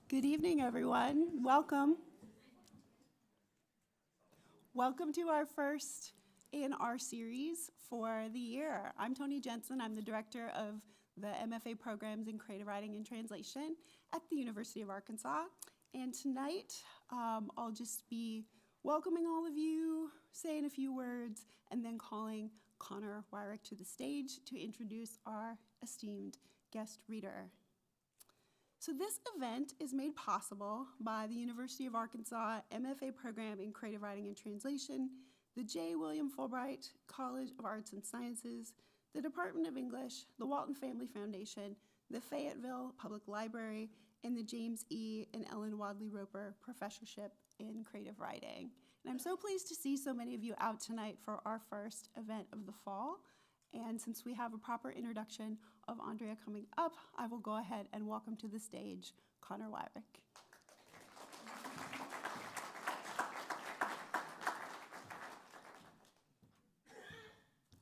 Good evening, everyone. Welcome. Welcome to our first in our series for the year. I'm Tony Jensen. I'm the director of the MFA programs in creative writing and translation at the University of Arkansas. And tonight, I'll just be welcoming all of you, saying a few words, and then calling Connor Wyrick to the stage to introduce our esteemed guest reader. So this event is made possible by the University of Arkansas MFA program in creative writing and translation, the J. William Fulbright College of Arts and Sciences, the Department of English, the Walton Family Foundation, the Fayetteville Public Library, and the James E. and Ellen Wadley Roper Professorship in Creative Writing. And I'm so pleased to see so many of you out tonight for our first event of the fall. And since we have a proper introduction of Andrea coming up, I will go ahead and welcome to the stage Connor Wyrick.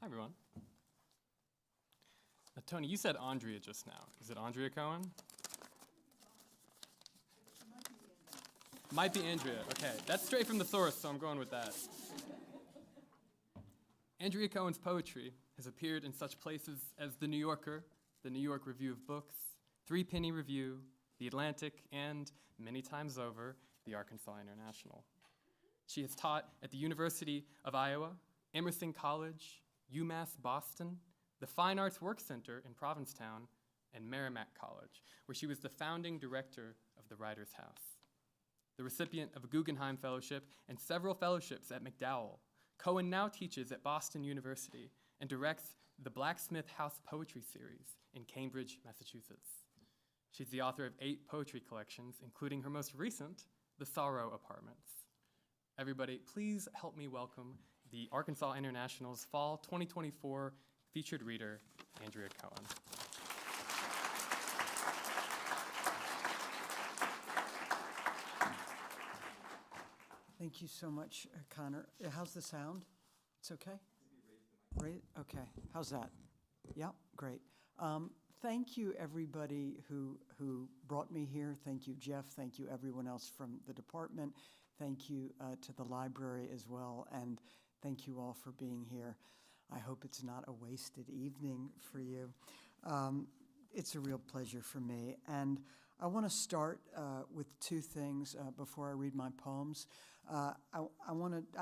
Hi, everyone. Tony, you said Andrea just now. Is it Andrea Cohen? Might be Andrea. Okay, that's straight from the source, so I'm going with that. Andrea Cohen's poetry has appeared in such places as The New Yorker, the New York Review of Books, Three Penny Review, The Atlantic, and, many times over, the Arkansas International. She has taught at the University of Iowa, Emerson College, UMass Boston, the Fine Arts Work Center in Provincetown, and Merrimack College, where she was the founding director of the Writers' House. The recipient of a Guggenheim Fellowship and several fellowships at MacDowell, Cohen now teaches at Boston University and directs the Blacksmith House Poetry Series in Cambridge, Massachusetts. She's the author of 8 poetry collections, including her most recent, The Sorrow Apartments. Everybody, please help me welcome the Arkansas International's Fall 2024 featured reader, Andrea Cohen. Thank you so much, Connor. How's the sound? It's okay? Great. Okay. How's that? Yep. Great. Thank you, everybody who brought me here. Thank you, Jeff. Thank you, everyone else from the department. Thank you to the library as well. And thank you all for being here. I hope it's not a wasted evening for you. It's a real pleasure for me. And I want to start with 2 things before I read my poems. I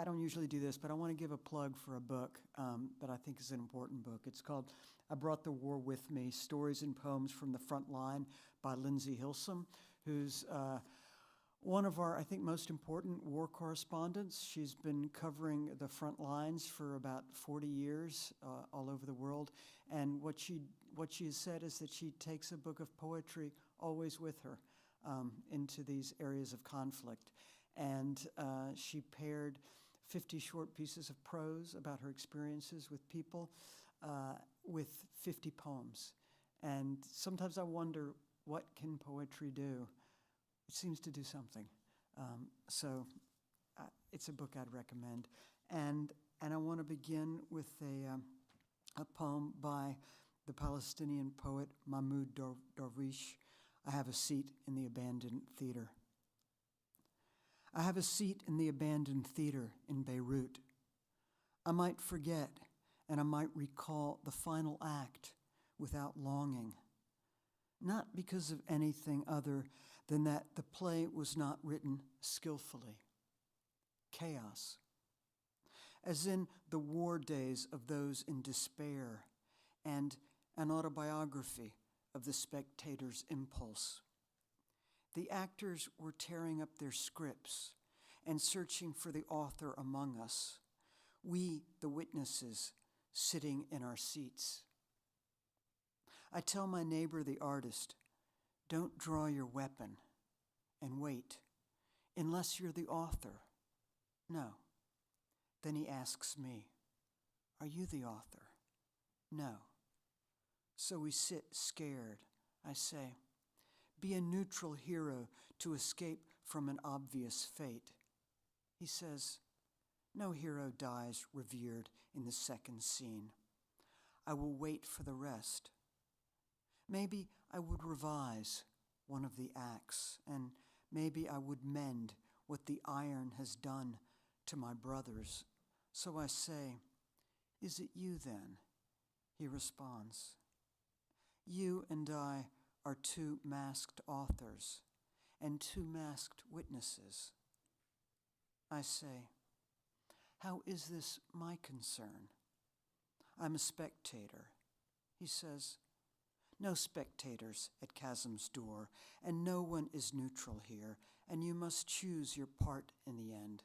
don't usually do this, but I want to give a plug for a book that I think is an important book. It's called I Brought the War With Me, Stories and Poems from the Front Line by Lindsay Hilsum, who's one of our, I think, most important war correspondents. She's been covering the front lines for about 40 years all over the world. And what she has said is that she takes a book of poetry always with her into these areas of conflict. And she paired 50 short pieces of prose about her experiences with people with 50 poems. And sometimes I wonder, what can poetry do? It seems to do something. So it's a book I'd recommend. And I want to begin with a poem by the Palestinian poet Mahmoud Darwish. I have a seat in the abandoned theater. I have a seat in the abandoned theater in Beirut. I might forget and I might recall the final act without longing, not because of anything other than that the play was not written skillfully. Chaos, as in the war days of those in despair, and an autobiography of the spectator's impulse. The actors were tearing up their scripts and searching for the author among us, we, the witnesses, sitting in our seats. I tell my neighbor, the artist, don't draw your weapon and wait, unless you're the author. No. Then he asks me, are you the author? No. So we sit scared. I say, be a neutral hero to escape from an obvious fate. He says, no hero dies revered in the second scene. I will wait for the rest. Maybe I would revise, one of the acts, and maybe I would mend what the iron has done to my brothers. So I say, "Is it you then?" He responds, "You and I are two masked authors and two masked witnesses." I say, "How is this my concern? I'm a spectator." He says, "No spectators at Chasm's door, and no one is neutral here, and you must choose your part in the end."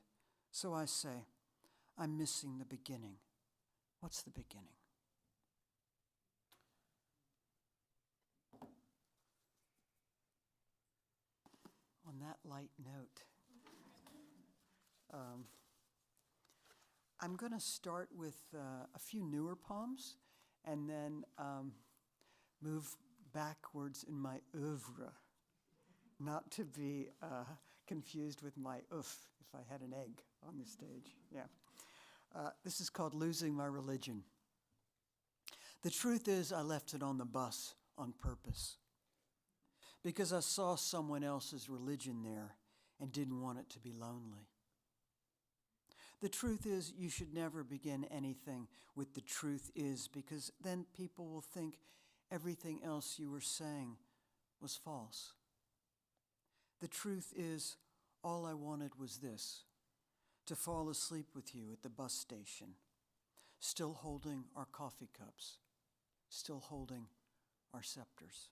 So I say, "I'm missing the beginning." What's the beginning? On that light note, I'm going to start with a few newer poems and then move backwards in my oeuvre, not to be confused with my oof if I had an egg on the stage. Yeah. This is called "Losing My Religion." The truth is, I left it on the bus on purpose because I saw someone else's religion there and didn't want it to be lonely. The truth is, you should never begin anything with "the truth is," because then people will think everything else you were saying was false. The truth is, all I wanted was this: to fall asleep with you at the bus station, still holding our coffee cups, still holding our scepters.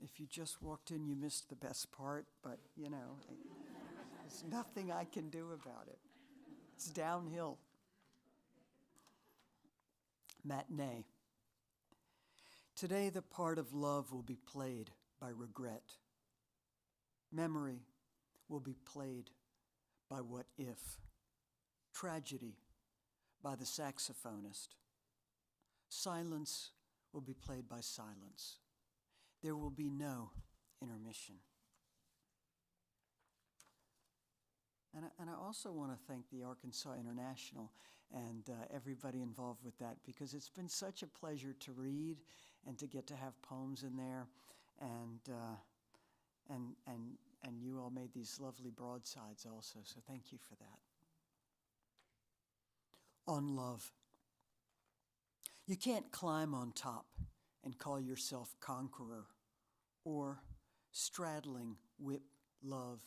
If you just walked in, you missed the best part, but there's nothing I can do about it. It's downhill. Matinee. Today the part of love will be played by regret. Memory will be played by what if. Tragedy by the saxophonist. Silence will be played by silence. There will be no intermission. And I also want to thank the Arkansas International and everybody involved with that, because it's been such a pleasure to read and to get to have poems in there, and you all made these lovely broadsides also, so thank you for that. On love. You can't climb on top and call yourself conqueror, or straddling whip love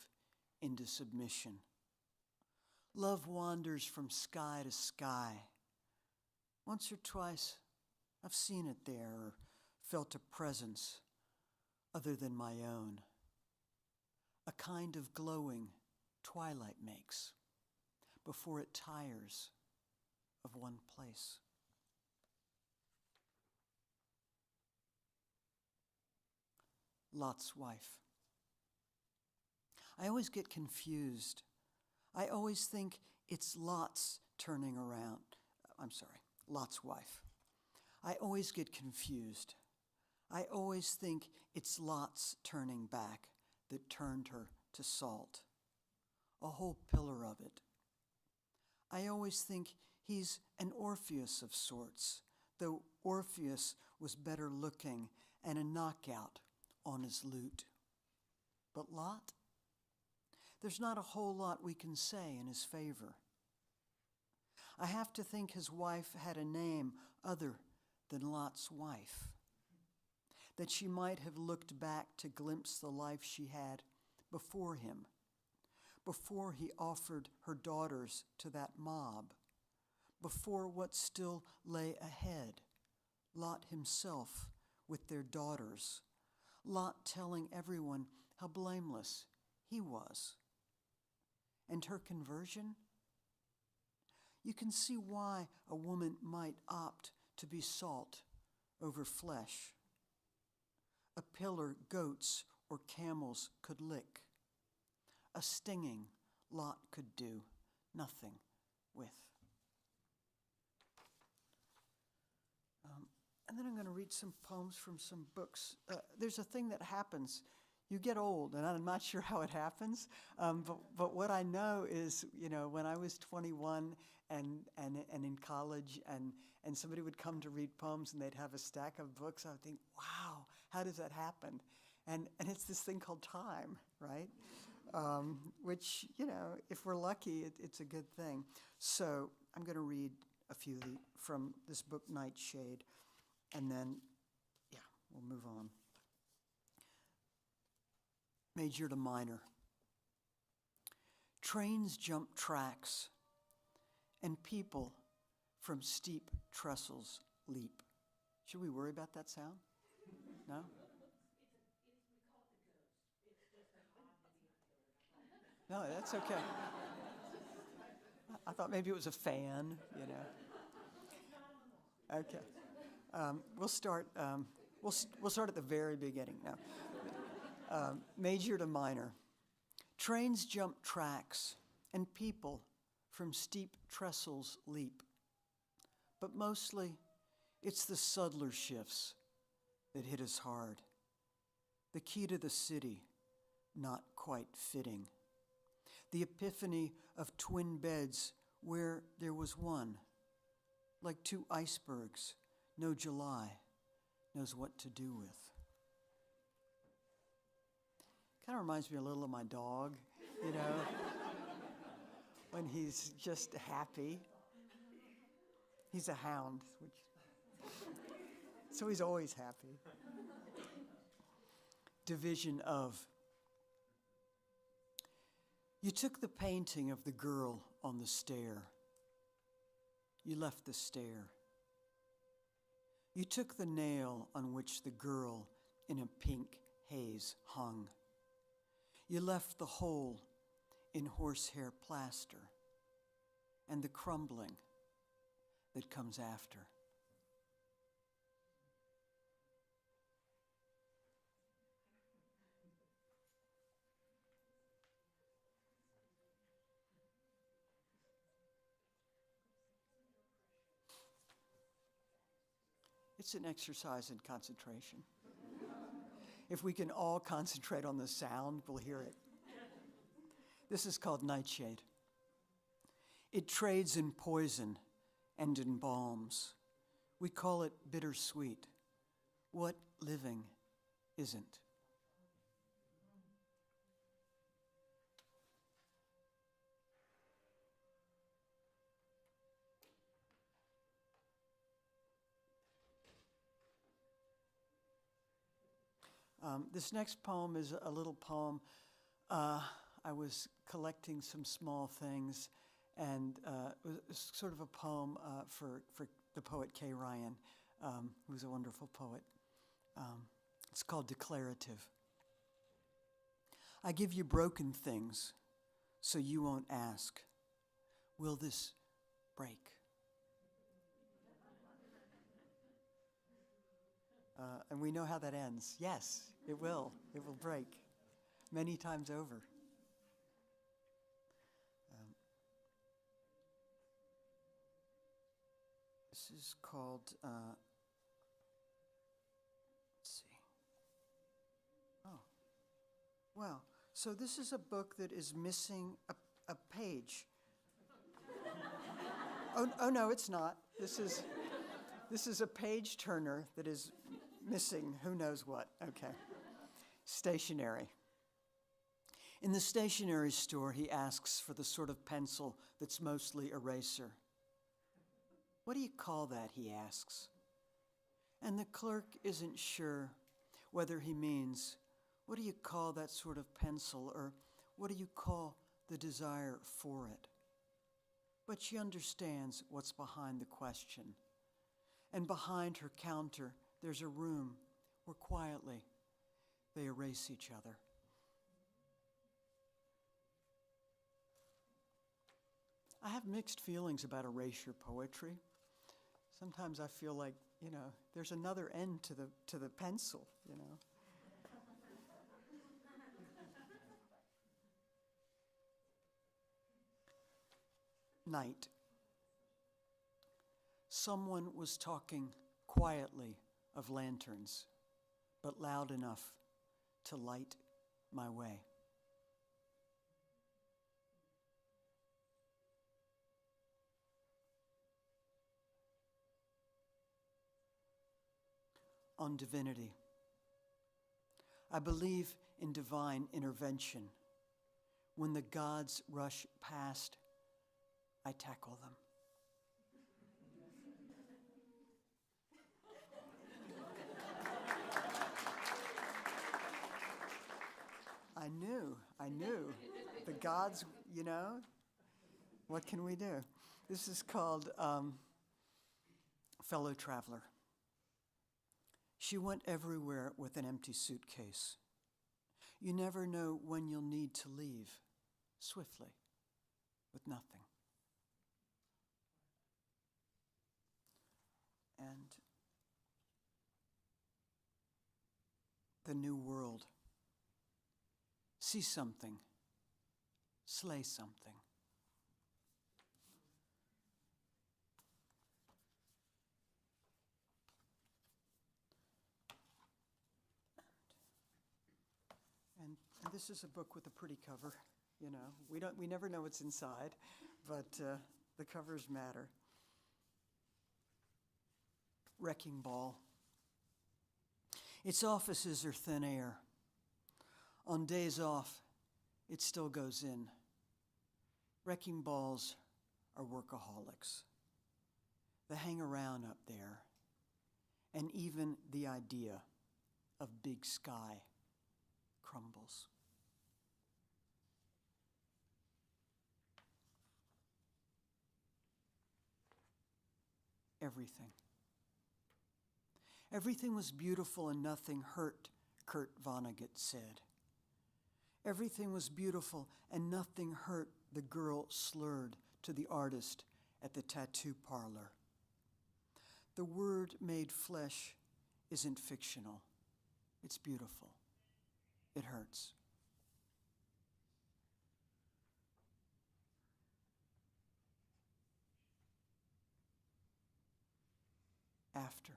into submission. Love wanders from sky to sky. Once or twice, I've seen it there or felt a presence other than my own. A kind of glowing twilight makes before it tires of one place. Lot's wife. I always get confused. I always think it's Lot's turning around. Lot's wife. I always get confused. I always think it's Lot's turning back that turned her to salt. A whole pillar of it. I always think he's an Orpheus of sorts, though Orpheus was better looking and a knockout on his lute. But Lot? There's not a whole lot we can say in his favor. I have to think his wife had a name other than Lot's wife, that she might have looked back to glimpse the life she had before him, before he offered her daughters to that mob, before what still lay ahead, Lot himself with their daughters, Lot telling everyone how blameless he was. And her conversion? You can see why a woman might opt to be salt over flesh. A pillar goats or camels could lick. A stinging Lot could do nothing with. And then I'm going to read some poems from some books. There's a thing that happens. You get old, and I'm not sure how it happens, but what I know is, when I was 21 and in college, and somebody would come to read poems and they'd have a stack of books, I would think, wow, how does that happen? And it's this thing called time, right? Which, if we're lucky, it's a good thing. So I'm going to read a few from this book, Nightshade, and then, we'll move on. Major to minor. Trains jump tracks, and people from steep trestles leap. Should we worry about that sound? No? No, that's okay. I thought maybe it was a fan, Okay. We'll start. We'll start at the very beginning now. Major to minor. Trains jump tracks, and people from steep trestles leap. But mostly, it's the subtler shifts that hit us hard. The key to the city, not quite fitting. The epiphany of twin beds where there was one, like two icebergs no July knows what to do with. Kind of reminds me a little of my dog, when he's just happy. He's a hound, so he's always happy. Division of. You took the painting of the girl on the stair. You left the stair. You took the nail on which the girl in a pink haze hung. You left the hole in horsehair plaster and the crumbling that comes after. It's an exercise in concentration. If we can all concentrate on the sound, we'll hear it. This is called Nightshade. It trades in poison and in balms. We call it bittersweet. What living isn't? This next poem is a little poem. I was collecting some small things, and it was sort of a poem for the poet Kay Ryan, who's a wonderful poet. It's called Declarative. I give you broken things, so you won't ask, will this break? And we know how that ends. Yes, it will. It will break many times over. This is called, let's see. Oh, wow. So this is a book that is missing a page. Oh, no, it's not. This is a page turner that is missing who knows what. Okay. Stationery. In the stationery store, he asks for the sort of pencil that's mostly eraser. What do you call that, he asks. And the clerk isn't sure whether he means, what do you call that sort of pencil, or what do you call the desire for it? But she understands what's behind the question. And behind her counter, there's a room where quietly they erase each other. I have mixed feelings about erasure poetry. Sometimes I feel like, there's another end to the pencil, Night. Someone was talking quietly of lanterns, but loud enough to light my way. On divinity. I believe in divine intervention. When the gods rush past, I tackle them. I knew. The gods, what can we do? This is called Fellow Traveler. She went everywhere with an empty suitcase. You never know when you'll need to leave swiftly with nothing. And the new world. See something, slay something. And this is a book with a pretty cover, We never know what's inside, but the covers matter. Wrecking Ball. Its offices are thin air. On days off, it still goes in. Wrecking balls are workaholics. They hang around up there, and even the idea of big sky crumbles. Everything. Everything was beautiful and nothing hurt, Kurt Vonnegut said. Everything was beautiful and nothing hurt, the girl slurred to the artist at the tattoo parlor. The word made flesh isn't fictional. It's beautiful. It hurts. After.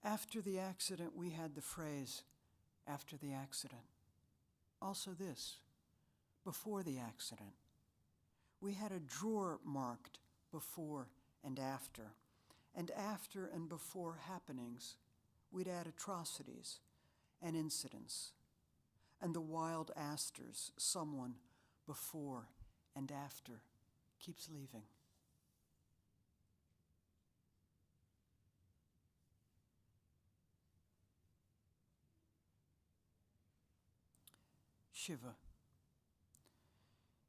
After the accident, we had the phrase, after the accident. Also this, before the accident. We had a drawer marked before and after and before happenings, we'd add atrocities and incidents, and the wild asters, someone before and after keeps leaving. Shiva.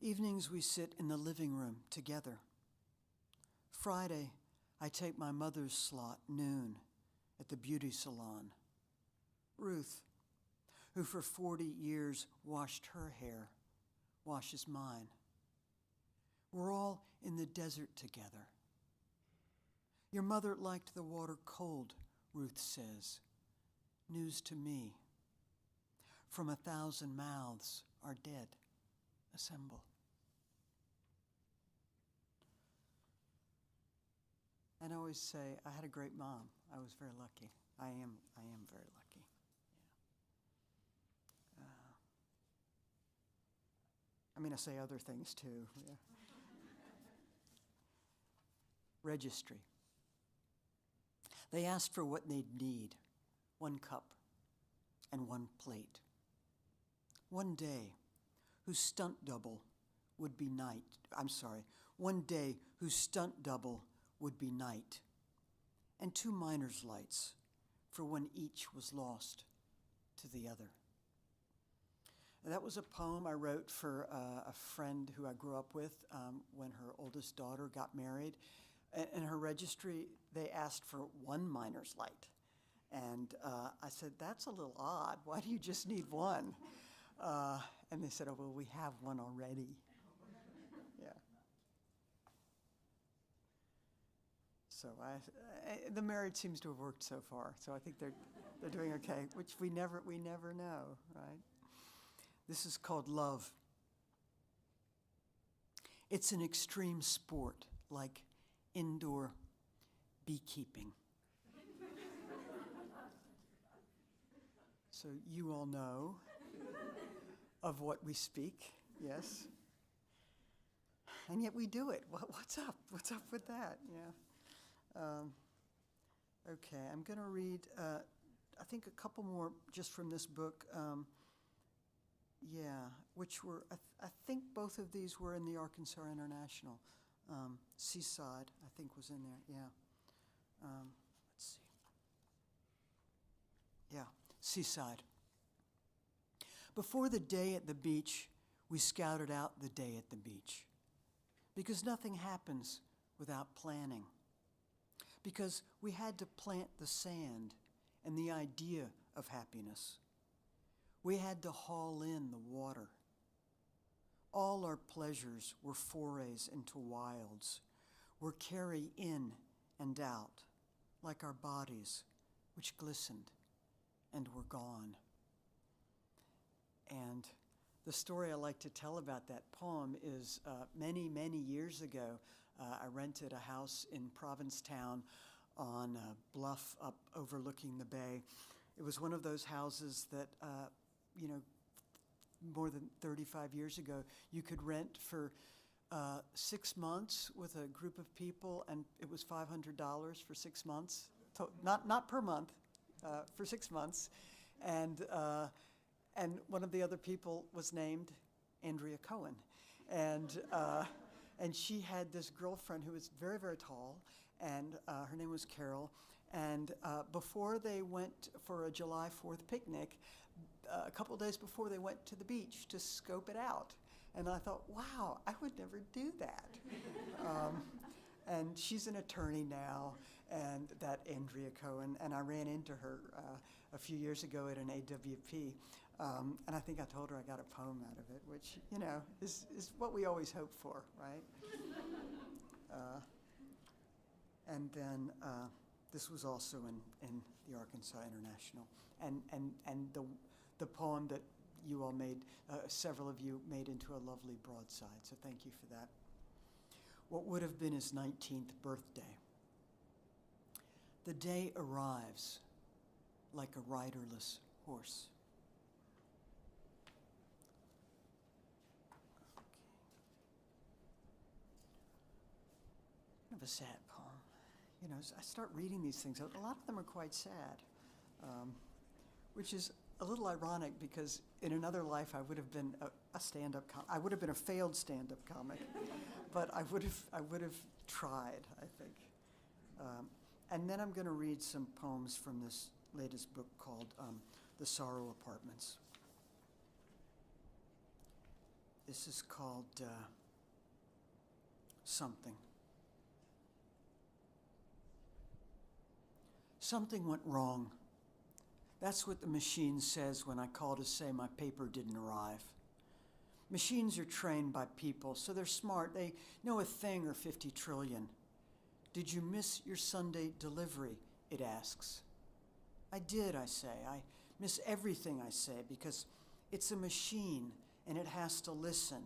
Evenings we sit in the living room together. Friday, I take my mother's slot, noon, at the beauty salon. Ruth, who for 40 years washed her hair, washes mine. We're all in the desert together. Your mother liked the water cold, Ruth says. News to me. From 1,000 mouths are dead. Assemble. And I always say, I had a great mom. I was very lucky. I am very lucky. Yeah. I say other things too. Yeah. Registry. They asked for what they'd need. 1 cup and 1 plate. One day, whose stunt double would be night. One day whose stunt double would be night. And 2 miner's lights for when each was lost to the other. That was a poem I wrote for a friend who I grew up with when her oldest daughter got married. In her registry, they asked for 1 miner's light. And I said, that's a little odd. Why do you just need 1? And they said, oh, well, we have 1 already. Yeah. So the marriage seems to have worked so far. So I think they're doing okay, which we never know, right? This is called love. It's an extreme sport, like indoor beekeeping. So you all know of what we speak, yes? And yet we do it. What's up? What's up with that? Yeah. Okay, I'm going to read I think a couple more just from this book. Which were, I think both of these were in the Arkansas International. Seaside, I think, was in there, yeah. Let's see. Yeah, Seaside. Before the day at the beach, we scouted out the day at the beach. Because nothing happens without planning. Because we had to plant the sand and the idea of happiness. We had to haul in the water. All our pleasures were forays into wilds, were carry in and out, like our bodies, which glistened and were gone. And the story I like to tell about that poem is many, many years ago, I rented a house in Provincetown on a bluff up overlooking the bay. It was one of those houses that, more than 35 years ago, you could rent for 6 months with a group of people, and it was $500 for 6 months, not per month, for 6 months. And one of the other people was named Andrea Cohen. And she had this girlfriend who was very, very tall, and her name was Carol. And before they went for a July 4th picnic, a couple of days before, they went to the beach to scope it out. And I thought, wow, I would never do that. And she's an attorney now, and that Andrea Cohen, and I ran into her a few years ago at an AWP. And I think I told her I got a poem out of it, which, is what we always hope for, right? And then this was also in the Arkansas International. And the poem that you all made, several of you made into a lovely broadside, so thank you for that. What would have been his 19th birthday. The day arrives like a riderless horse. Kind of a sad poem. I start reading these things. A lot of them are quite sad, which is a little ironic because in another life I would have been a stand-up I would have been a failed stand-up comic, but I would have tried, I think. And then I'm going to read some poems from this latest book called The Sorrow Apartments. This is called Something. Something went wrong. That's what the machine says when I call to say my paper didn't arrive. Machines are trained by people, so they're smart. They know a thing or 50 trillion. Did you miss your Sunday delivery? It asks. I did, I say. I miss everything I say because it's a machine and it has to listen,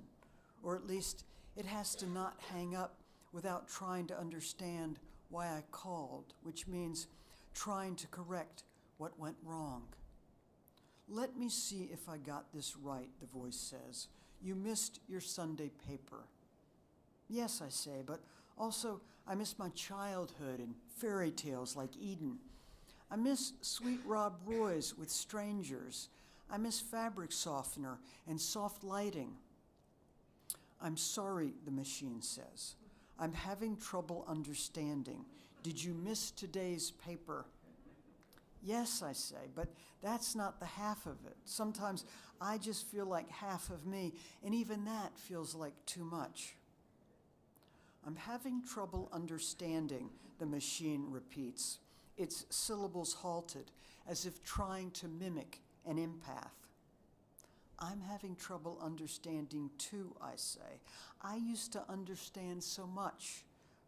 or at least it has to not hang up without trying to understand why I called, which means trying to correct what went wrong. Let me see if I got this right, the voice says. You missed your Sunday paper. Yes, I say, but also I miss my childhood and fairy tales like Eden. I miss sweet Rob Roy's with strangers. I miss fabric softener and soft lighting. I'm sorry, the machine says. I'm having trouble understanding. Did you miss today's paper? Yes, I say, but that's not the half of it. Sometimes I just feel like half of me, and even that feels like too much. I'm having trouble understanding, the machine repeats, its syllables halted, as if trying to mimic an empath. I'm having trouble understanding too, I say. I used to understand so much.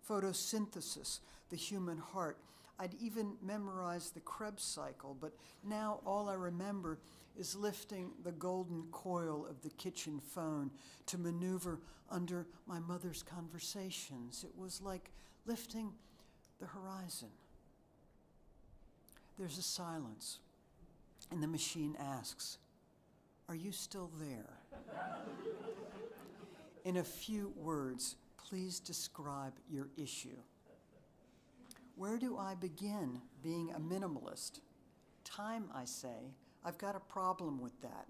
Photosynthesis, the human heart. I'd even memorized the Krebs cycle, but now all I remember is lifting the golden coil of the kitchen phone to maneuver under my mother's conversations. It was like lifting the horizon. There's a silence, and the machine asks, "Are you still there?" In a few words, please describe your issue. Where do I begin being a minimalist? time, I say. I've got a problem with that.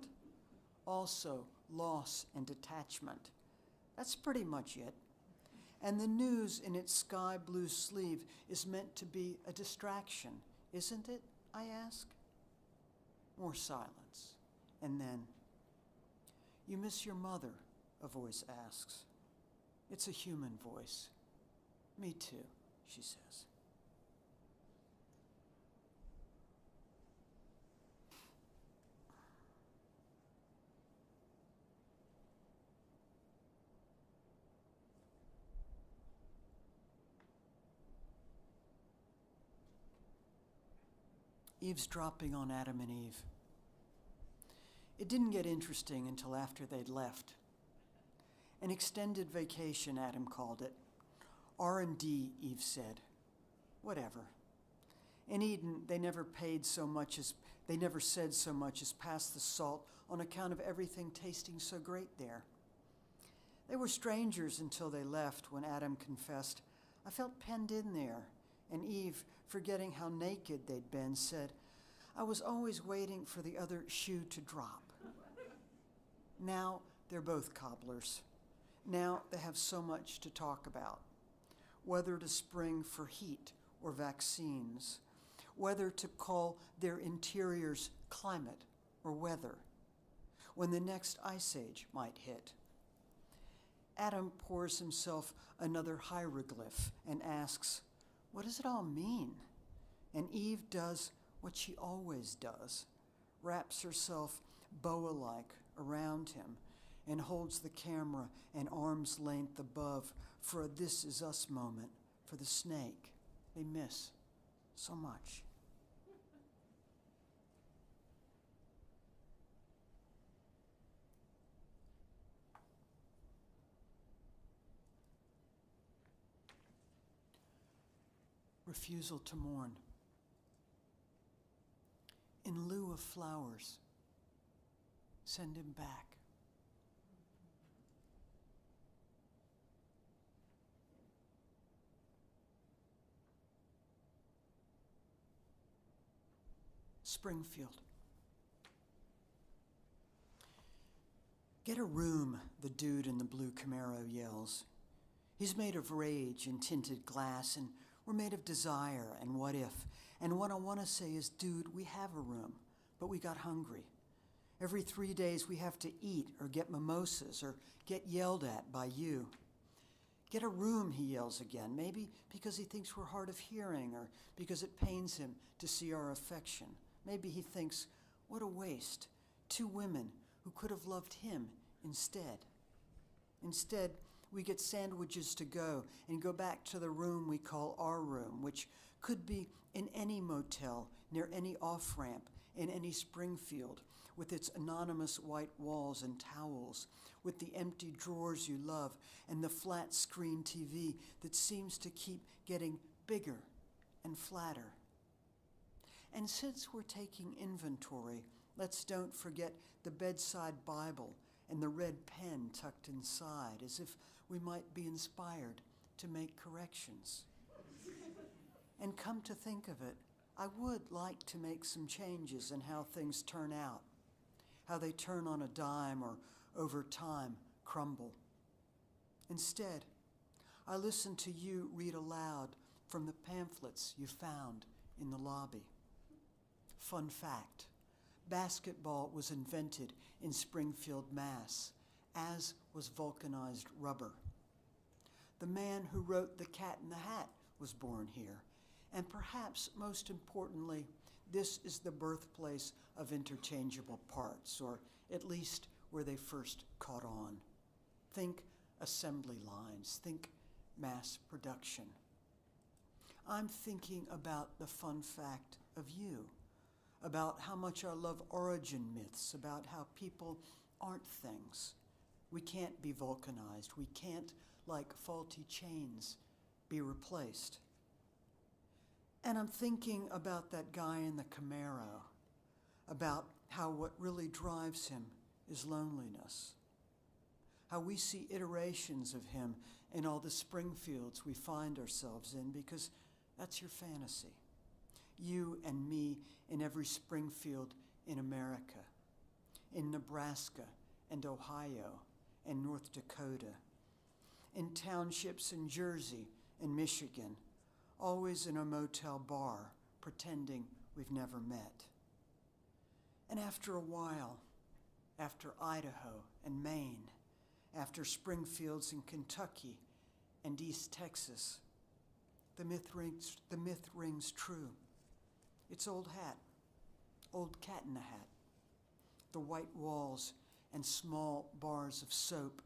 Also, loss and detachment. That's pretty much it. And the news in its sky blue sleeve is meant to be a distraction, isn't it? I ask. More silence. And then, "You miss your mother?" a voice asks. It's a human voice. "Me too," she says. Eavesdropping on Adam and Eve. It didn't get interesting until after they'd left. An extended vacation, Adam called it. R&D, Eve said. Whatever. In Eden, they never said so much as pass the salt on account of everything tasting so great there. They were strangers until they left, when Adam confessed, "I felt penned in there," and Eve, forgetting how naked they'd been, said, "I was always waiting for the other shoe to drop." Now they're both cobblers. Now they have so much to talk about. Whether to spring for heat or vaccines, whether to call their interiors climate or weather, when the next ice age might hit. Adam pours himself another hieroglyph and asks, "What does it all mean?" And Eve does what she always does, wraps herself boa-like around him and holds the camera an arm's length above for a "this is us" moment for the snake they miss so much. Refusal to mourn. In lieu of flowers, send him back. Springfield. "Get a room," the dude in the blue Camaro yells. He's made of rage and tinted glass, and we're made of desire and what if. And what I want to say is, dude, we have a room, but we got hungry. Every 3 days we have to eat or get mimosas or get yelled at by you. "Get a room," he yells again, maybe because he thinks we're hard of hearing or because it pains him to see our affection. Maybe he thinks, what a waste, 2 women who could have loved him instead. Instead, we get sandwiches to go and go back to the room we call our room, which could be in any motel, near any off-ramp, in any Springfield, with its anonymous white walls and towels, with the empty drawers you love and the flat screen TV that seems to keep getting bigger and flatter. And since we're taking inventory, let's don't forget the bedside Bible and the red pen tucked inside, as if we might be inspired to make corrections. And come to think of it, I would like to make some changes in how things turn out, how they turn on a dime or over time crumble. Instead, I listen to you read aloud from the pamphlets you found in the lobby. Fun fact, basketball was invented in Springfield, Mass., as was vulcanized rubber. The man who wrote The Cat in the Hat was born here. And perhaps most importantly, this is the birthplace of interchangeable parts, or at least where they first caught on. Think assembly lines, think mass production. I'm thinking about the fun fact of you, about how much I love origin myths, about how people aren't things. We can't be vulcanized. We can't, like faulty chains, be replaced. And I'm thinking about that guy in the Camaro, about how what really drives him is loneliness, how we see iterations of him in all the Springfields we find ourselves in, because that's your fantasy. you and me in every Springfield in America, in Nebraska and Ohio and North Dakota, in townships in Jersey and Michigan, always in a motel bar, pretending we've never met. And after a while, after Idaho and Maine, after Springfields in Kentucky and East Texas, the myth rings true. It's old hat, old cat in the hat, the white walls and small bars of soap,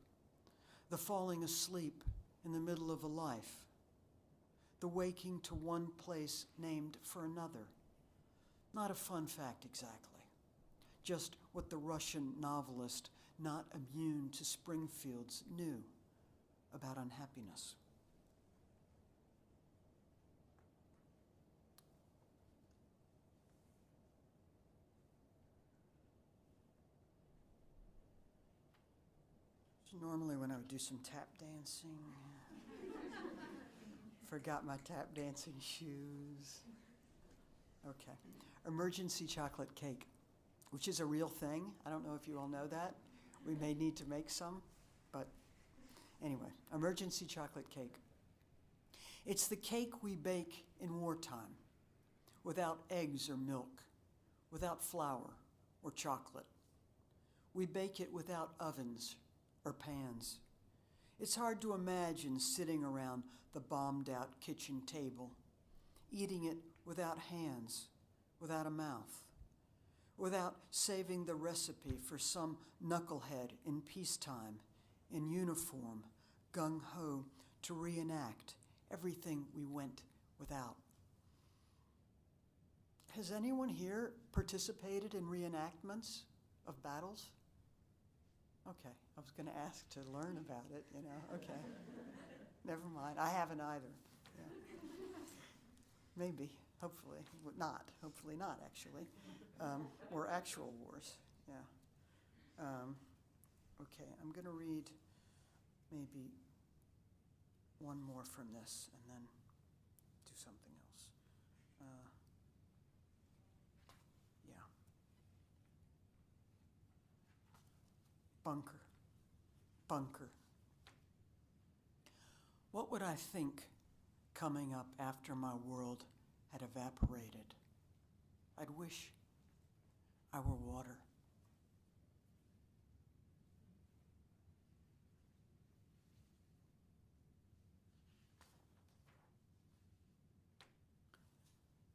the falling asleep in the middle of a life, the waking to one place named for another. Not a fun fact exactly, just what the Russian novelist, not immune to Springfields, knew about unhappiness. So normally when I would do some tap dancing, forgot my tap dancing shoes. Okay. Emergency chocolate cake, which is a real thing. I don't know if you all know that. We may need to make some, but anyway, emergency chocolate cake. It's the cake we bake in wartime, without eggs or milk, without flour or chocolate. We bake it without ovens or pans. It's hard to imagine sitting around the bombed-out kitchen table, eating it without hands, without a mouth, without saving the recipe for some knucklehead in peacetime, in uniform, gung-ho, to reenact everything we went without. Has anyone here participated in reenactments of battles? Okay, I was going to ask to learn about it, okay. Never mind, I haven't either. Yeah. Maybe, hopefully not actually, or actual wars, yeah. Okay, I'm going to read maybe one more from this and then do something else. Yeah. Bunker. What would I think coming up after my world had evaporated? I'd wish I were water.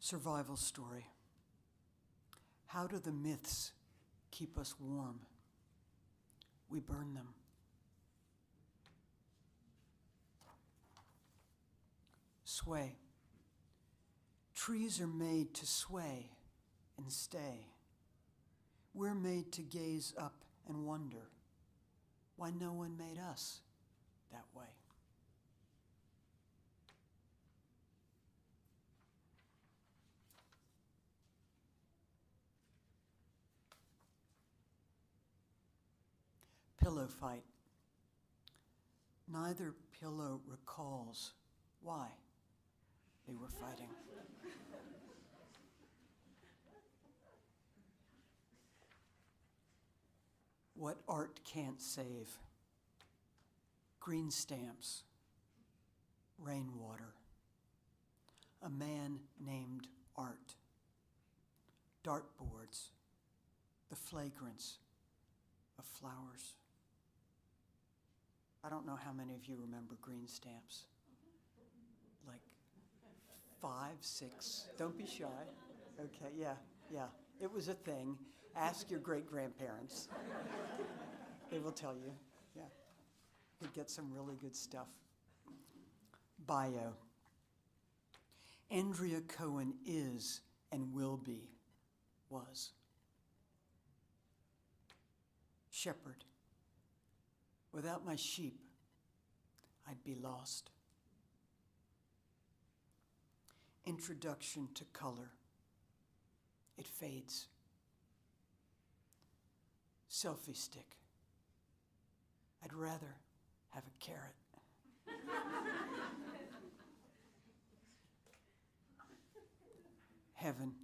Survival story. How do the myths keep us warm? We burn them. Sway. Trees are made to sway and stay. We're made to gaze up and wonder why no one made us that way. Pillow fight. Neither pillow recalls why they were fighting. What art can't save. Green stamps, rainwater, a man named Art, dartboards, the flagrance of flowers. I don't know how many of you remember green stamps. Like 5, 6, don't be shy. Okay, yeah, it was a thing. Ask your great-grandparents. They will tell you, yeah. You could get some really good stuff. Bio. Andrea Cohen is and will be, was. Shepherd. Without my sheep, I'd be lost. Introduction to color. It fades. Selfie stick. I'd rather have a carrot. heaven.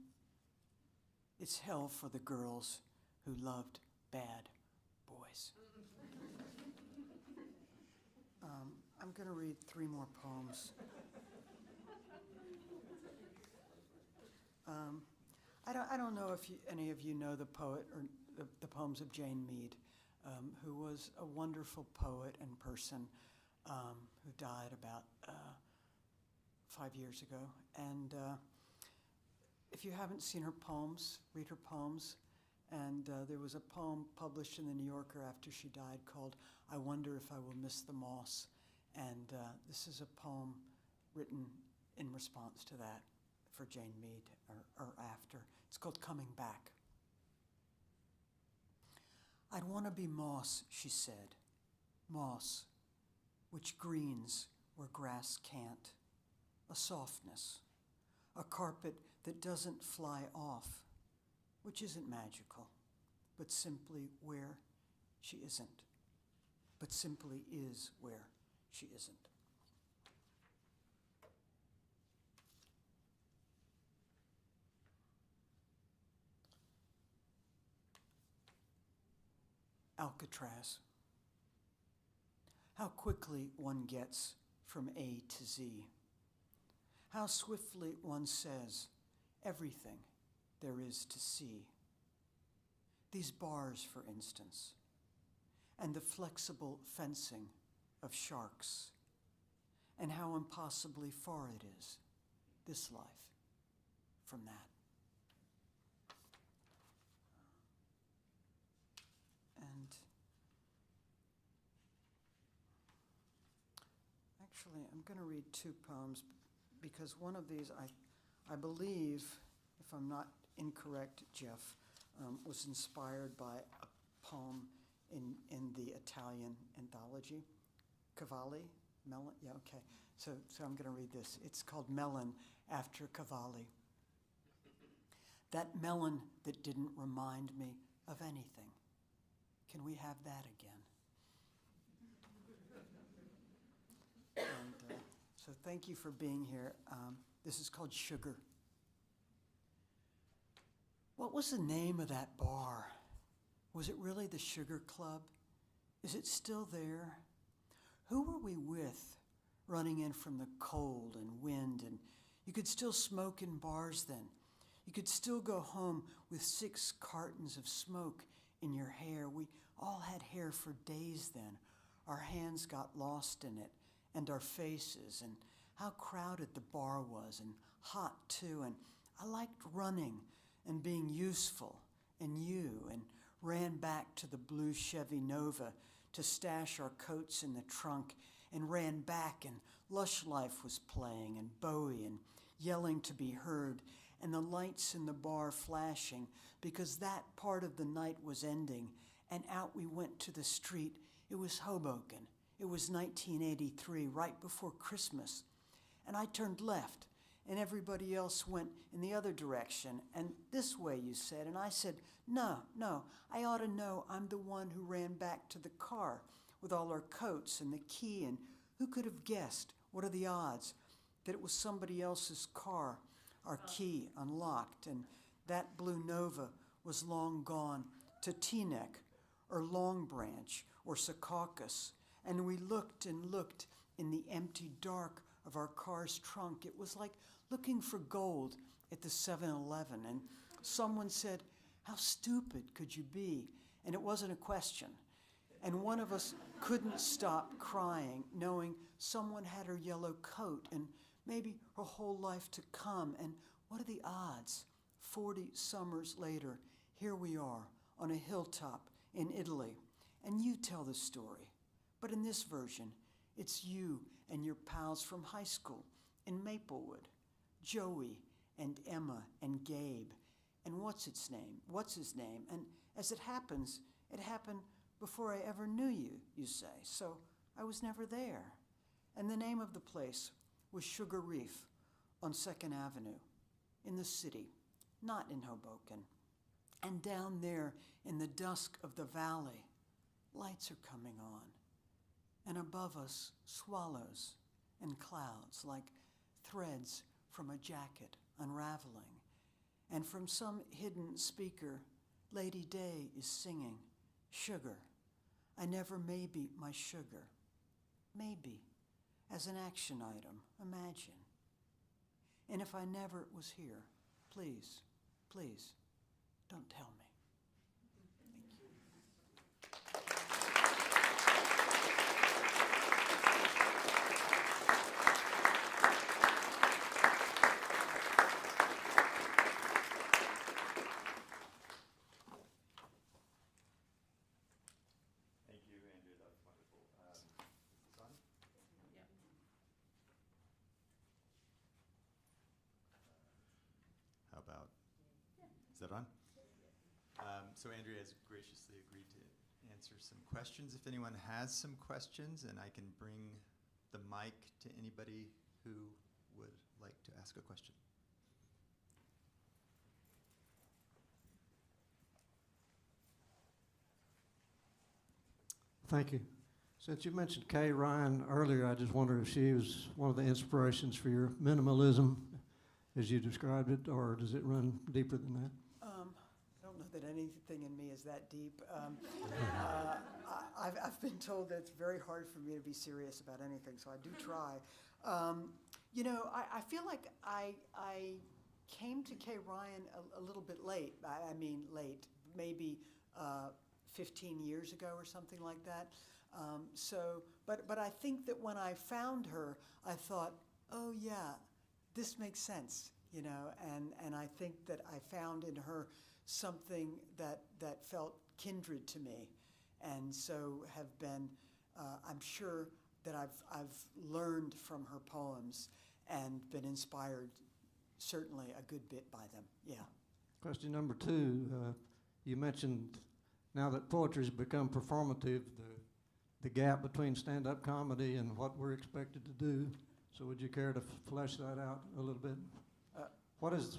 It's hell for the girls who loved bad boys. I'm going to read 3 more poems. I don't know if any of you know the poet or the poems of Jane Mead, who was a wonderful poet and person who died about 5 years ago. And if you haven't seen her poems, read her poems. And there was a poem published in the New Yorker after she died called "I Wonder If I Will Miss the Moss." And this is a poem written in response to that for Jane Mead, or after. It's called "Coming Back." "I'd want to be moss," she said, "moss, which greens where grass can't, a softness, a carpet that doesn't fly off, which isn't magical, but simply where she isn't, but simply is where she isn't." Alcatraz. How quickly one gets from A to Z. How swiftly one says everything there is to see. These bars, for instance, and the flexible fencing of sharks, and how impossibly far it is, this life, from that. And actually, I'm going to read 2 poems because one of these, I believe, if I'm not incorrect, Jeff, was inspired by a poem in the Italian anthology, Cavalli, Melon, yeah, okay. So I'm going to read this. It's called Melon after Cavalli. That melon that didn't remind me of anything. Can we have that again? And so thank you for being here. This is called Sugar. What was the name of that bar? Was it really the Sugar Club? Is it still there? Who were we with running in from the cold and wind? And you could still smoke in bars then. You could still go home with 6 cartons of smoke in your hair. We all had hair for days then. Our hands got lost in it, and our faces, and how crowded the bar was, and hot too. And I liked running and being useful, and ran back to the blue Chevy Nova to stash our coats in the trunk, and ran back, and Lush Life was playing, and Bowie, and yelling to be heard, and the lights in the bar flashing, because that part of the night was ending, and out we went to the street. It was Hoboken. It was 1983, right before Christmas. And I turned left, and everybody else went in the other direction, and this way, you said. And I said, no, I ought to know I'm the one who ran back to the car with all our coats and the key, and who could have guessed, what are the odds, that it was somebody else's car, our key unlocked, and that blue Nova was long gone to Teaneck or Long Branch or Secaucus, and we looked and looked in the empty dark of our car's trunk. It was like looking for gold at the 7-Eleven, and someone said, "How stupid could you be?" And it wasn't a question. And one of us couldn't stop crying, knowing someone had her yellow coat and maybe her whole life to come. And what are the odds? 40 summers later, here we are on a hilltop in Italy. And you tell the story. But in this version, it's you and your pals from high school in Maplewood, Joey and Emma and Gabe. And what's his name? And as it happens, it happened before I ever knew you, you say. So I was never there. And the name of the place was Sugar Reef on 2nd Avenue in the city, not in Hoboken. And down there in the dusk of the valley, lights are coming on. And above us, swallows and clouds like threads from a jacket unraveling. And from some hidden speaker, Lady Day is singing, sugar. I never maybe my sugar. Maybe, as an action item, imagine. And if I never was here, please, please, don't tell me. Thank you, Andrea. That was wonderful. Is this on? How about? Is that on? So Andrea has graciously agreed to answer some questions. If anyone has some questions, and I can bring the mic to anybody who would like to ask a question. Thank you. Since you mentioned Kay Ryan earlier, I just wondered if she was one of the inspirations for your minimalism as you described it, or does it run deeper than that? I don't know that anything in me is that deep. I've been told that it's very hard for me to be serious about anything, so I do try. You know, I feel like I came to Kay Ryan a little bit late. I mean, late, maybe 15 years ago or something like that. But I think that when I found her, I thought, oh yeah, this makes sense, you know, and I think that I found in her something that felt kindred to me, and so have been, I'm sure that I've learned from her poems and been inspired certainly a good bit by them, yeah. Question number two, you mentioned now that poetry's become performative, the gap between stand-up comedy and what we're expected to do. So would you care to flesh that out a little bit? What is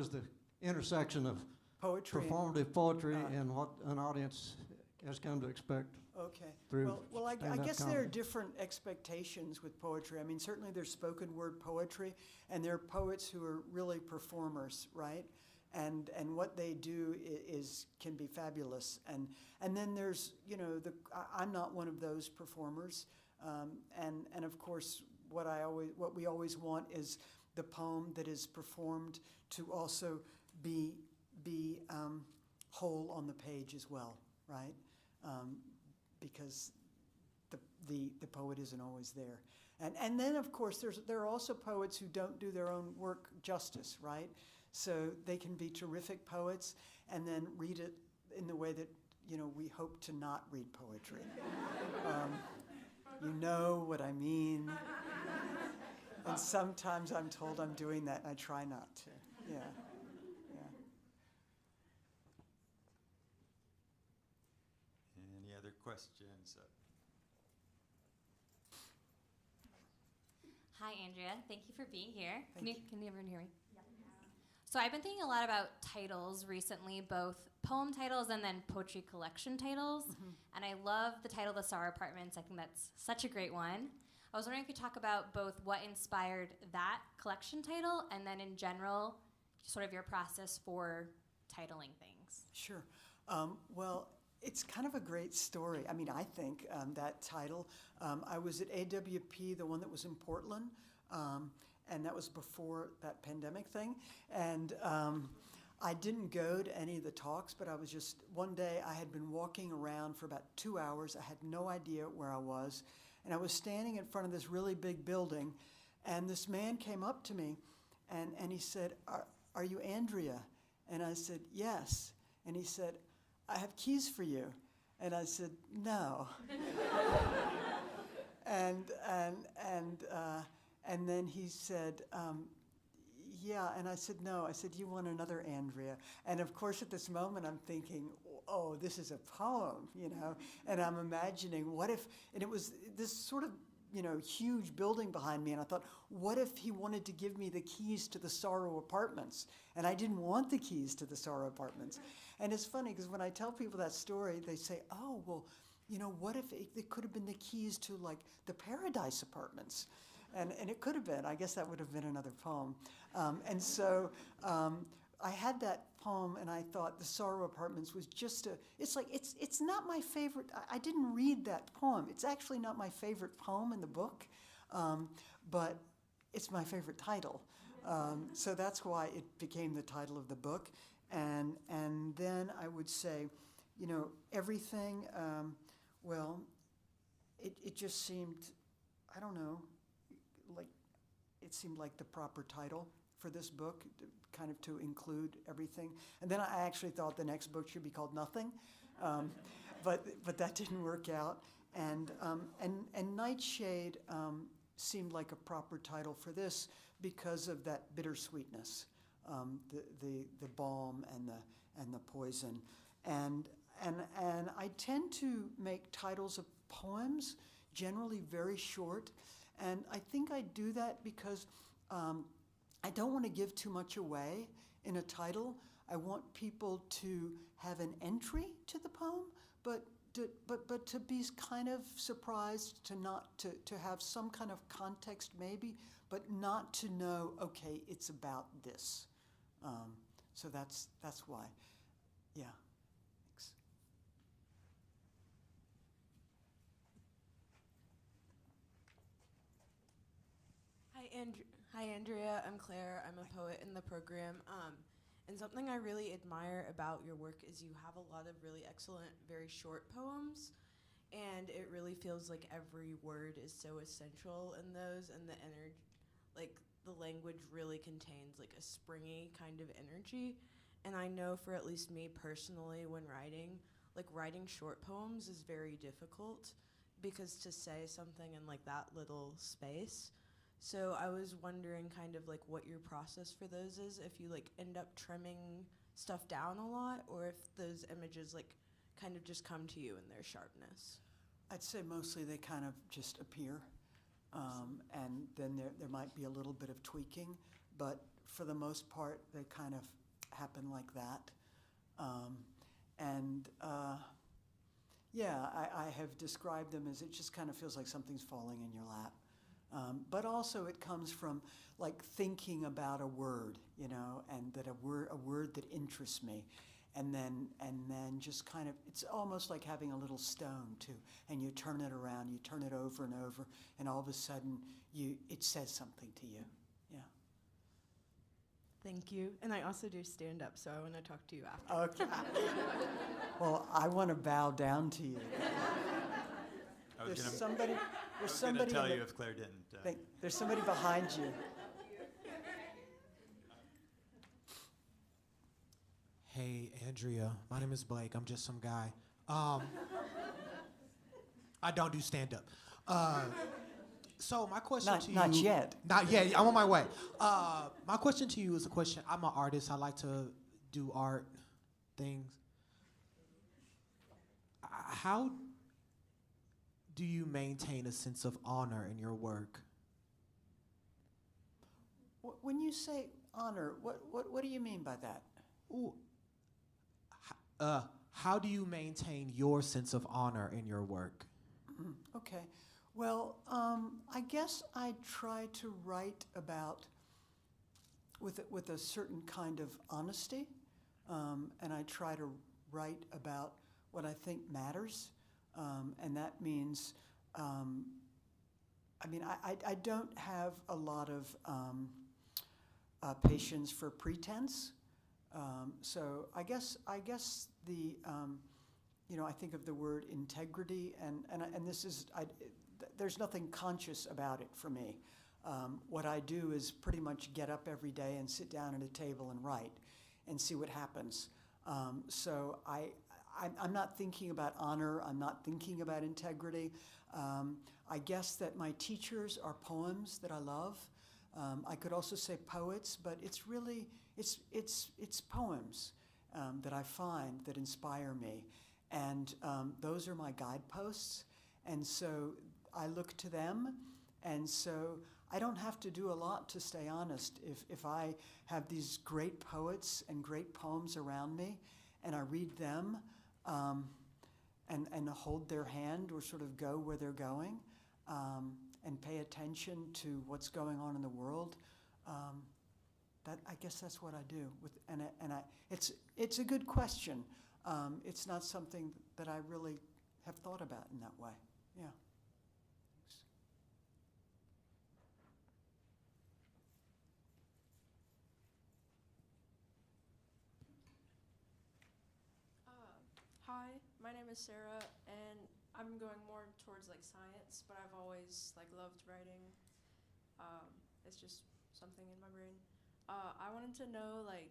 the intersection of Poetry. performative poetry and what an audience has come to expect? Okay. Through Well, I stand-up guess there are comedy. different expectations with poetry. I mean, certainly there's spoken word poetry, and there are poets who are really performers, right? And what they do can be fabulous. And then there's, you know, I'm not one of those performers. And of course, what we always want is the poem that is performed to also be whole on the page as well, right? Because the poet isn't always there. And then, of course, there are also poets who don't do their own work justice, right? So they can be terrific poets and then read it in the way that, you know, we hope to not read poetry. You know what I mean? And sometimes I'm told I'm doing that, and I try not to. Yeah. Any other questions? Hi, Andrea. Thank you for being here. Thank Can everyone hear me? So I've been thinking a lot about titles recently, both poem titles and then poetry collection titles. And I love the title, The Sorrow Apartments. I think that's such a great one. I was wondering if you could talk about both what inspired that collection title and then in general, sort of your process for titling things. Sure. Well, it's kind of a great story. I mean, I think that title. I was at AWP, the one that was in Portland, and that was before that pandemic thing. And I didn't go to any of the talks, but I was just, one day I had been walking around for about 2 hours. I had no idea where I was. And I was standing in front of this really big building, and this man came up to me, and he said, are you Andrea? And I said, yes. And he said, I have keys for you. And I said, no. And then he said, yeah. And I said, no. I said, you want another Andrea? And of course, at this moment, I'm thinking, oh, this is a poem, you know? And I'm imagining, what if, and it was this sort of, you know, huge building behind me, and I thought, what if he wanted to give me the keys to the Sorrow Apartments? And I didn't want the keys to the Sorrow Apartments. And it's funny, because when I tell people that story, they say, oh, well, you know, what if it could have been the keys to, like, the Paradise Apartments? And it could have been. I guess that would have been another poem. And so I had that poem and I thought The Sorrow Apartments was just it's not my favorite. I didn't read that poem. It's actually not my favorite poem in the book, but it's my favorite title. So that's why it became the title of the book. And then I would say, everything, it just seemed, I don't know, like it seemed like the proper title for this book, kind of to include everything. And then I actually thought the next book should be called Nothing, but that didn't work out. And Nightshade seemed like a proper title for this because of that bittersweetness, the balm and the poison. And I tend to make titles of poems generally very short, and I think I do that because I don't want to give too much away in a title. I want people to have an entry to the poem, but to be kind of surprised, to have some kind of context maybe, but not to know, okay, it's about this. So that's why. Yeah. Thanks. Hi, Andrea. I'm Claire. I'm a poet in the program. And something I really admire about your work is you have a lot of really excellent, very short poems. And it really feels like every word is so essential in those, and the energy, like the language really contains like a springy kind of energy. And I know for at least me personally, when writing short poems is very difficult because to say something in like that little space. So I was wondering kind of like what your process for those is, if you like end up trimming stuff down a lot, or if those images like kind of just come to you in their sharpness. I'd say mostly they kind of just appear, and then there might be a little bit of tweaking, but for the most part, they kind of happen like that. I have described them as it just kind of feels like something's falling in your lap. But also it comes from like thinking about a word, and that a word that interests me. And then just kind of, it's almost like having a little stone too, and you turn it around, you turn it over and over, and all of a sudden it says something to you. Yeah. Thank you. And I also do stand up, so I want to talk to you after. Okay. Well, I want to bow down to you. There's somebody going to tell you if Claire didn't. There's somebody behind you. Hey, Andrea. My name is Blake. I'm just some guy. I don't do stand-up. So my question to you... Not yet. Not yet. I'm on my way. My question to you is a question. I'm an artist. I like to do art things. How do you maintain a sense of honor in your work? When you say honor, what do you mean by that? Ooh. How do you maintain your sense of honor in your work? Okay. Well, I guess I try to write about with a certain kind of honesty, and I try to write about what I think matters, and that means, I don't have a lot of patience for pretense. So I guess the I think of the word integrity, and this is there's nothing conscious about it for me. What I do is pretty much get up every day and sit down at a table and write, and see what happens. So I'm not thinking about honor. I'm not thinking about integrity. I guess that my teachers are poems that I love. I could also say poets, but it's really it's poems that I find that inspire me, and those are my guideposts. And so I look to them, and so I don't have to do a lot to stay honest. If I have these great poets and great poems around me, and I read them, and hold their hand or sort of go where they're going, and pay attention to what's going on in the world, I guess that's what I do. It's a good question. It's not something that I really have thought about in that way. Yeah. Hi, my name is Sarah, and I'm going more towards like science, but I've always like loved writing. It's just something in my brain. I wanted to know like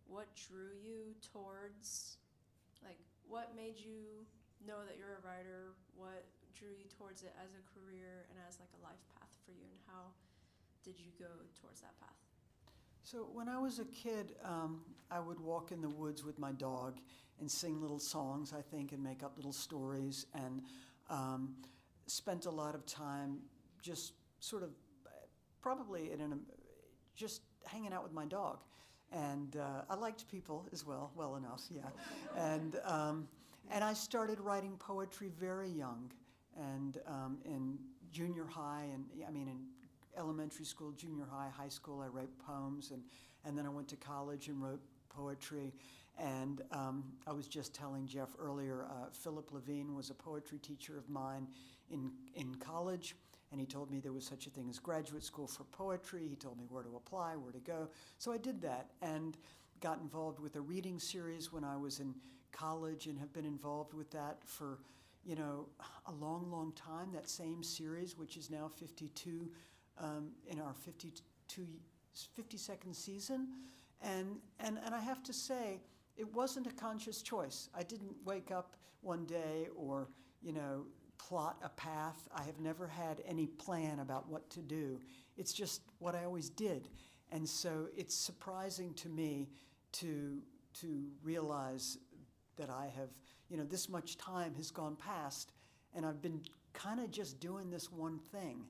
what drew you towards, like what made you know that you're a writer? What drew you towards it as a career and as like a life path for you, and how did you go towards that path? So when I was a kid, I would walk in the woods with my dog and sing little songs, I think, and make up little stories, and spent a lot of time just sort of probably just hanging out with my dog. And I liked people as well enough, yeah. And I started writing poetry very young, and in junior high, and in elementary school, junior high, high school, I wrote poems, and then I went to college and wrote poetry. And I was just telling Jeff earlier, Philip Levine was a poetry teacher of mine in college, and he told me there was such a thing as graduate school for poetry. He told me where to apply, where to go. So I did that and got involved with a reading series when I was in college, and have been involved with that for, a long, long time. That same series, which is now 52, in our 52nd season. And I have to say, it wasn't a conscious choice. I didn't wake up one day or, plot a path. I have never had any plan about what to do. It's just what I always did. And so it's surprising to me to realize that I have, this much time has gone past, and I've been kind of just doing this one thing.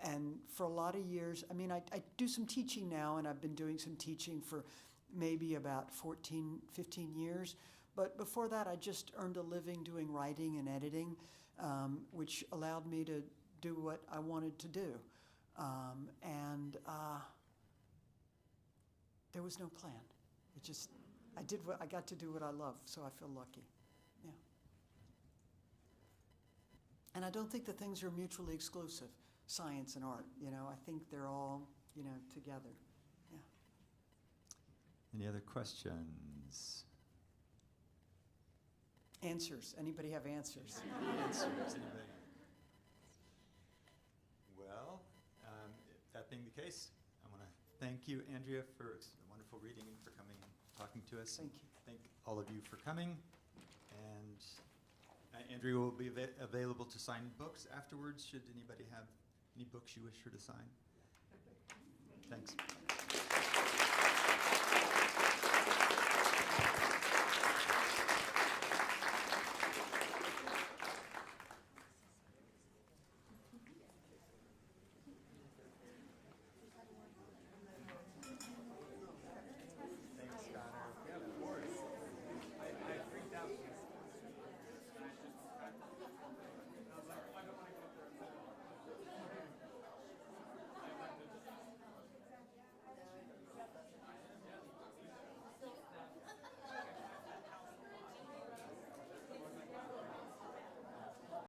And for a lot of years, I do some teaching now, and I've been doing some teaching for maybe about 14, 15 years. But before that, I just earned a living doing writing and editing, which allowed me to do what I wanted to do. There was no plan. I got to do what I love, so I feel lucky. Yeah. And I don't think the things are mutually exclusive, science and art. I think they're all, together. Yeah. Any other questions? Answers. Anybody have answers? Answers. Anybody? Well, that being the case, I want to thank you, Andrea, for a wonderful reading and for coming and talking to us. Thank you. Thank all of you for coming. And Andrea will be available to sign books afterwards, should anybody have any books you wish her to sign. Thanks.